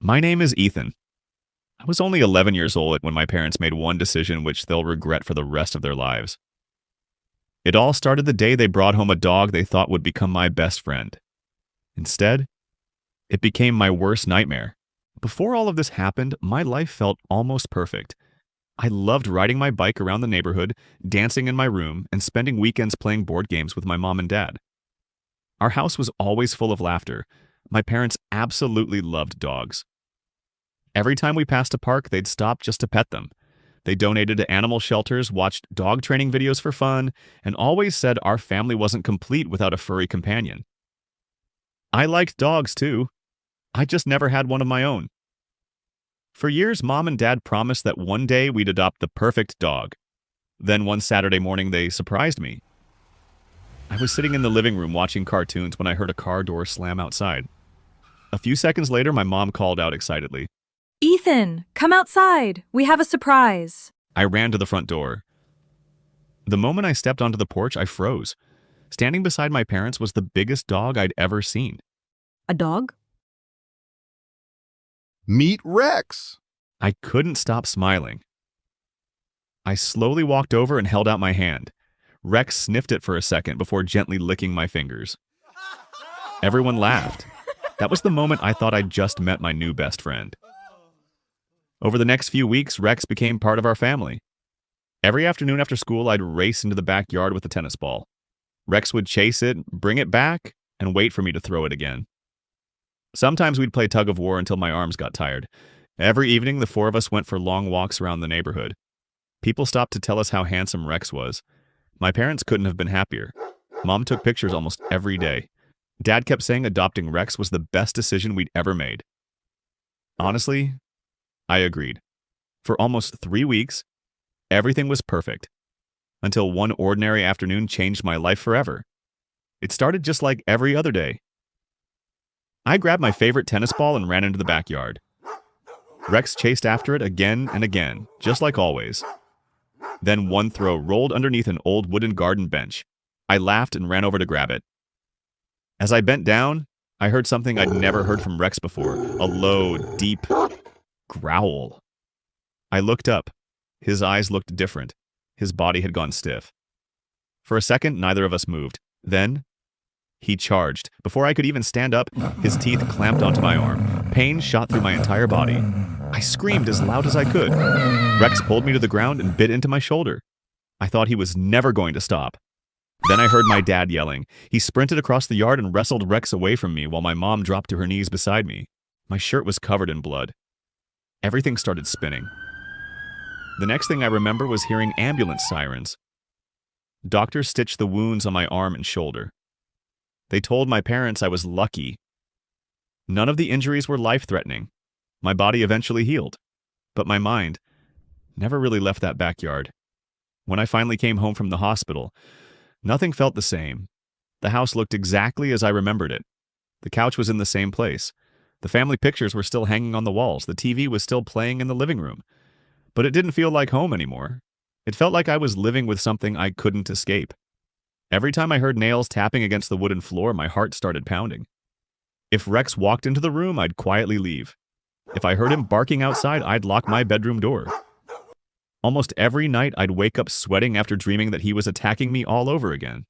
My name is Ethan. I was only 11 years old when my parents made one decision which they'll regret for the rest of their lives. It all started the day they brought home a dog they thought would become my best friend. Instead, it became my worst nightmare. Before all of this happened, my life felt almost perfect. I loved riding my bike around the neighborhood, dancing in my room, and spending weekends playing board games with my mom and dad. Our house was always full of laughter. My parents absolutely loved dogs. Every time we passed a park, they'd stop just to pet them. They donated to animal shelters, watched dog training videos for fun, and always said our family wasn't complete without a furry companion. I liked dogs too. I just never had one of my own. For years, Mom and Dad promised that one day we'd adopt the perfect dog. Then one Saturday morning, they surprised me. I was sitting in the living room watching cartoons when I heard a car door slam outside. A few seconds later, my mom called out excitedly. Ethan, come outside. We have a surprise. I ran to the front door. The moment I stepped onto the porch, I froze. Standing beside my parents was the biggest dog I'd ever seen. A dog? Meet Rex. I couldn't stop smiling. I slowly walked over and held out my hand. Rex sniffed it for a second before gently licking my fingers. Everyone laughed. That was the moment I thought I'd just met my new best friend. Over the next few weeks, Rex became part of our family. Every afternoon after school, I'd race into the backyard with a tennis ball. Rex would chase it, bring it back, and wait for me to throw it again. Sometimes we'd play tug of war until my arms got tired. Every evening, the four of us went for long walks around the neighborhood. People stopped to tell us how handsome Rex was. My parents couldn't have been happier. Mom took pictures almost every day. Dad kept saying adopting Rex was the best decision we'd ever made. Honestly, I agreed. For almost 3 weeks, everything was perfect. Until one ordinary afternoon changed my life forever. It started just like every other day. I grabbed my favorite tennis ball and ran into the backyard. Rex chased after it again and again, just like always. Then one throw rolled underneath an old wooden garden bench. I laughed and ran over to grab it. As I bent down, I heard something I'd never heard from Rex before, a low, deep growl. I looked up. His eyes looked different. His body had gone stiff. For a second, neither of us moved. Then, he charged. Before I could even stand up, his teeth clamped onto my arm. Pain shot through my entire body. I screamed as loud as I could. Rex pulled me to the ground and bit into my shoulder. I thought he was never going to stop. Then I heard my dad yelling. He sprinted across the yard and wrestled Rex away from me while my mom dropped to her knees beside me. My shirt was covered in blood. Everything started spinning. The next thing I remember was hearing ambulance sirens. Doctors stitched the wounds on my arm and shoulder. They told my parents I was lucky. None of the injuries were life-threatening. My body eventually healed. But my mind never really left that backyard. When I finally came home from the hospital, nothing felt the same. The house looked exactly as I remembered it. The couch was in the same place. The family pictures were still hanging on the walls. The TV was still playing in the living room. But it didn't feel like home anymore. It felt like I was living with something I couldn't escape. Every time I heard nails tapping against the wooden floor, my heart started pounding. If Rex walked into the room, I'd quietly leave. If I heard him barking outside, I'd lock my bedroom door. Almost every night, I'd wake up sweating after dreaming that he was attacking me all over again.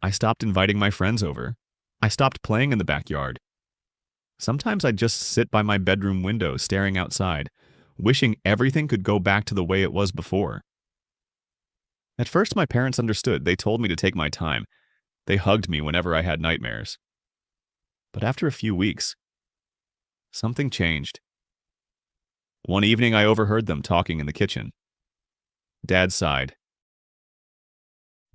I stopped inviting my friends over. I stopped playing in the backyard. Sometimes I'd just sit by my bedroom window staring outside, wishing everything could go back to the way it was before. At first, my parents understood. They told me to take my time. They hugged me whenever I had nightmares. But after a few weeks, something changed. One evening, I overheard them talking in the kitchen. Dad sighed.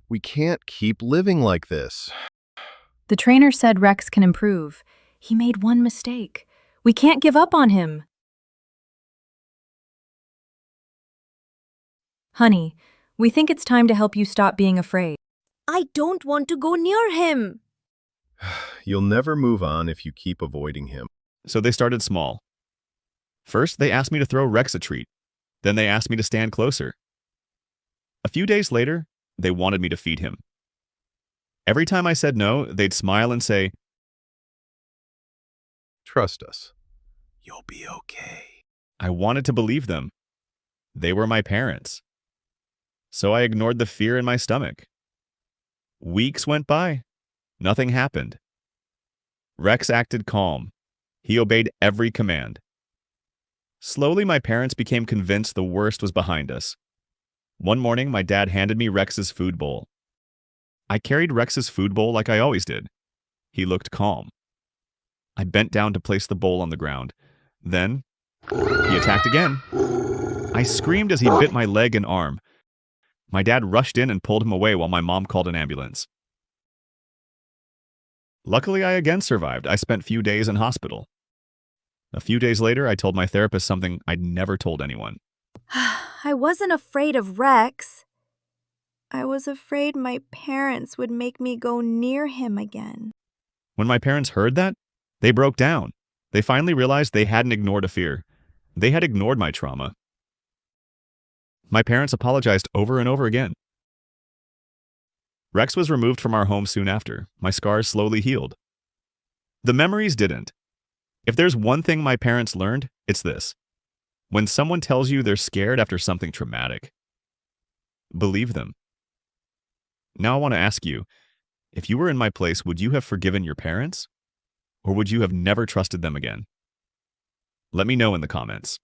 We can't keep living like this. The trainer said Rex can improve. He made one mistake. We can't give up on him. Honey, we think it's time to help you stop being afraid. I don't want to go near him. You'll never move on if you keep avoiding him. So they started small. First, they asked me to throw Rex a treat. Then they asked me to stand closer. A few days later, they wanted me to feed him. Every time I said no, they'd smile and say, Trust us. You'll be okay. I wanted to believe them. They were my parents. So I ignored the fear in my stomach. Weeks went by. Nothing happened. Rex acted calm. He obeyed every command. Slowly, my parents became convinced the worst was behind us. One morning, my dad handed me Rex's food bowl. I carried Rex's food bowl like I always did. He looked calm. I bent down to place the bowl on the ground. Then, he attacked again. I screamed as he bit my leg and arm. My dad rushed in and pulled him away while my mom called an ambulance. Luckily, I again survived. I spent few days in hospital. A few days later, I told my therapist something I'd never told anyone. I wasn't afraid of Rex. I was afraid my parents would make me go near him again. When my parents heard that, they broke down. They finally realized they hadn't ignored a fear. They had ignored my trauma. My parents apologized over and over again. Rex was removed from our home soon after. My scars slowly healed. The memories didn't. If there's one thing my parents learned, it's this. When someone tells you they're scared after something traumatic, believe them. Now I want to ask you, if you were in my place, would you have forgiven your parents? Or would you have never trusted them again? Let me know in the comments.